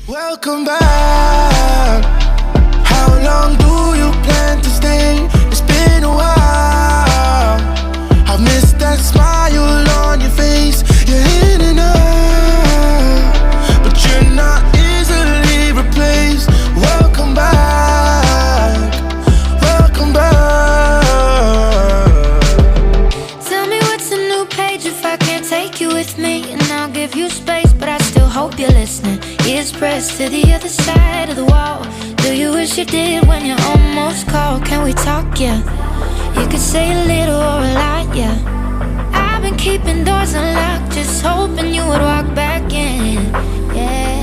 Welcome back. How long do you plan to stay? It's been a while. I've missed that smile on your face. You're in and out, but you're not easily replaced. Welcome back. Welcome back. Tell me what's a new page if I can't take you with me, and I'll give you space, but I still hope you're listening. Ears pressed to the other side of the wall. Do you wish you did when you almost called? Can we talk, yeah? You could say a little or a lot, yeah. I've been keeping doors unlocked, just hoping you would walk back in, yeah.